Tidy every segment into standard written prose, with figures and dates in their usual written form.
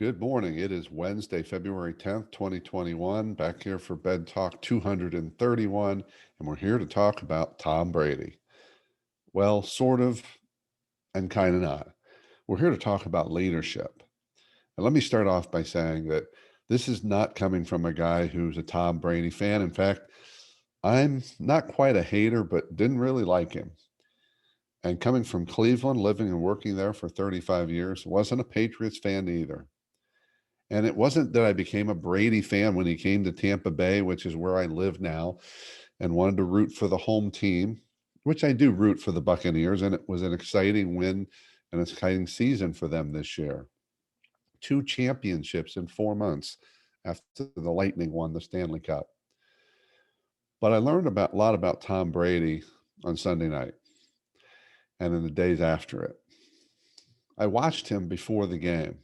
Good morning. It is Wednesday, February 10th, 2021. Back here for Bed Talk 231, and we're here to talk about Tom Brady. Well, sort of, and kind of not. We're here to talk about leadership. And let me start off by saying that this is not coming from a guy who's a Tom Brady fan. In fact, I'm not quite a hater, but didn't really like him. And coming from Cleveland, living and working there for 35 years, wasn't a Patriots fan either. And it wasn't that I became a Brady fan when he came to Tampa Bay, which is where I live now, and wanted to root for the home team, which I do root for the Buccaneers. And it was an exciting win and exciting season for them this year. Two championships in 4 months after the Lightning won the Stanley Cup. But I learned a lot about Tom Brady on Sunday night and in the days after it. I watched him before the game.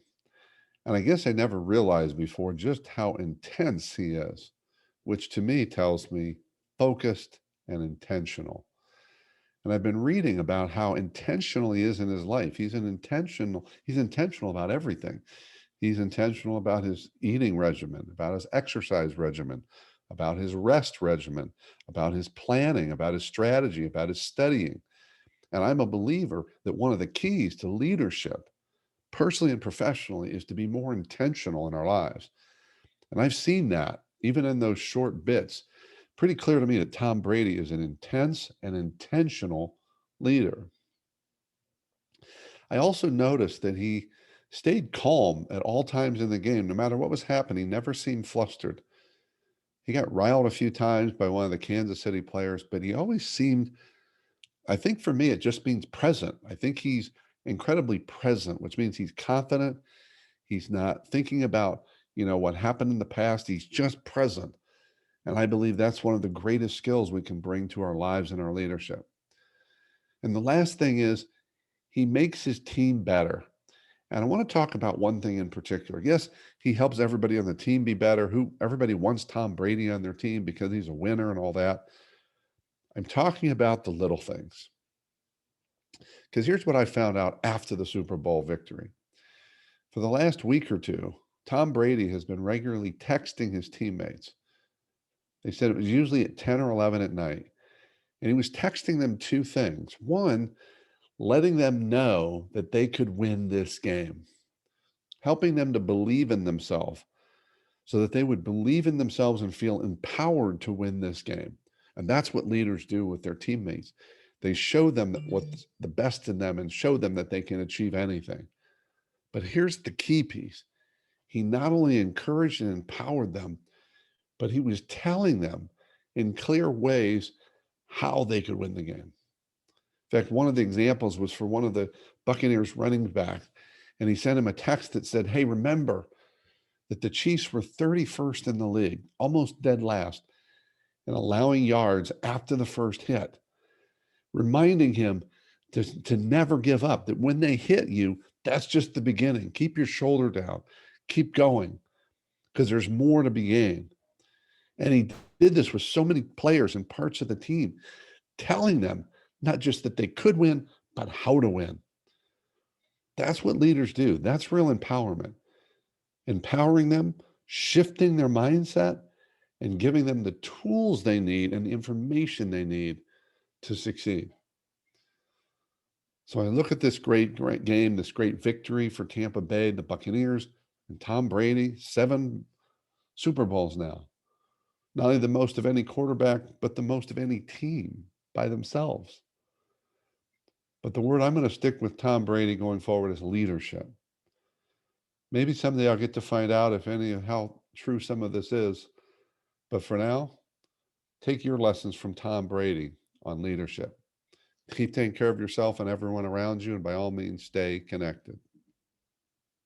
And I guess I never realized before just how intense he is, which to me tells me focused and intentional. And I've been reading about how intentional he is in his life. He's intentional about everything. He's intentional about his eating regimen, about his exercise regimen, about his rest regimen, about his planning, about his strategy, about his studying. And I'm a believer that one of the keys to leadership personally and professionally is to be more intentional in our lives. And I've seen that even in those short bits. Pretty clear to me that Tom Brady is an intense and intentional leader. I also noticed that he stayed calm at all times in the game, no matter what was happening, never seemed flustered. He got riled a few times by one of the Kansas City players, but he always seemed, I think for me, it just means present. I think he's incredibly present, which means he's confident. He's not thinking about, what happened in the past. He's just present. And I believe that's one of the greatest skills we can bring to our lives and our leadership. And the last thing is he makes his team better. And I want to talk about one thing in particular. Yes, he helps everybody on the team be better. Everybody wants Tom Brady on their team because he's a winner and all that. I'm talking about the little things. Because here's what I found out after the Super Bowl victory. For the last week or two, Tom Brady has been regularly texting his teammates. They said it was usually at 10 or 11 at night. And he was texting them two things. One, letting them know that they could win this game, helping them to believe in themselves so that they would believe in themselves and feel empowered to win this game. And that's what leaders do with their teammates. They show them what's the best in them and show them that they can achieve anything. But here's the key piece. He not only encouraged and empowered them, but he was telling them in clear ways how they could win the game. In fact, one of the examples was for one of the Buccaneers running backs, and he sent him a text that said, "Hey, remember that the Chiefs were 31st in the league, almost dead last, in allowing yards after the first hit," reminding him to never give up, that when they hit you, that's just the beginning. Keep your shoulder down, keep going, because there's more to be gained. And he did this with so many players and parts of the team, telling them not just that they could win, but how to win. That's what leaders do. That's real empowerment. Empowering them, shifting their mindset, and giving them the tools they need and the information they need to succeed. So I look at this great game, this great victory for Tampa Bay, the Buccaneers, and Tom Brady, 7 Super Bowls now. Not only the most of any quarterback, but the most of any team by themselves. But the word I'm going to stick with Tom Brady going forward is leadership. Maybe someday I'll get to find out if any of how true some of this is. But for now, take your lessons from Tom Brady on leadership. Keep taking care of yourself and everyone around you, and by all means, stay connected.